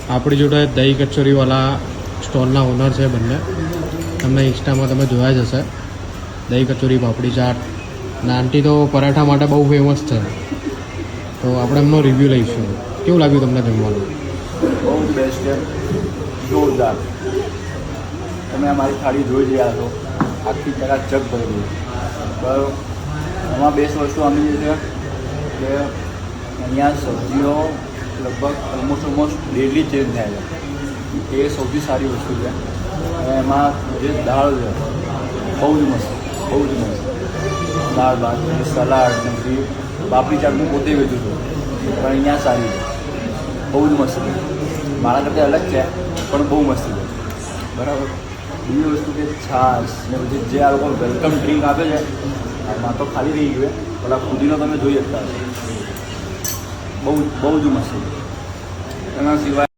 આપણી જોડે દહીં કચોરીવાળા સ્ટોલના ઓનર છે બંને. તમને ઇન્સ્ટામાં તમે જોયા જ હશે. દહીં કચોરી, પાપડી ચાટ. નાનટી તો પરાઠા માટે બહુ ફેમસ છે, તો આપણે એમનો રિવ્યૂ લઈશું. કેવું લાગ્યું તમને જમવાનું? બહુ જ બેસ્ટ છે, જોરદાર. તમે અમારી થાળી જોઈ રહ્યા છો, આખી ચકાચક ભરેલી. બરાબર. એમાં બેસ્ટ વસ્તુ આની જે છે કે અહીંયા સબ્જીઓ લગભગ ઓલમોસ્ટ ડેલી ચેન્જ થાય છે. એ સૌથી સારી વસ્તુ છે. અને એમાં જે દાળ છે બહુ જ મસ્ત, બહુ જ મસ્ત. દાળ ભાત, સલાડ ને બધી પાપડી ચાટ હું પોતે વેચું છું, પણ અહીંયા સારી છે, બહુ જ મસ્ત છે. મારા કરતાં અલગ છે પણ બહુ મસ્ત છે. બરાબર. બીજી વસ્તુ કે છાશ ને પછી જે આ લોકો વેલકમ ડ્રિંક આપે છે, આમાં તો ખાલી રહી ગયું પણ આ ફુદીનો તમે જોઈ શકતા હશો. બહુ જ મસ્ત છે. એના સિવાય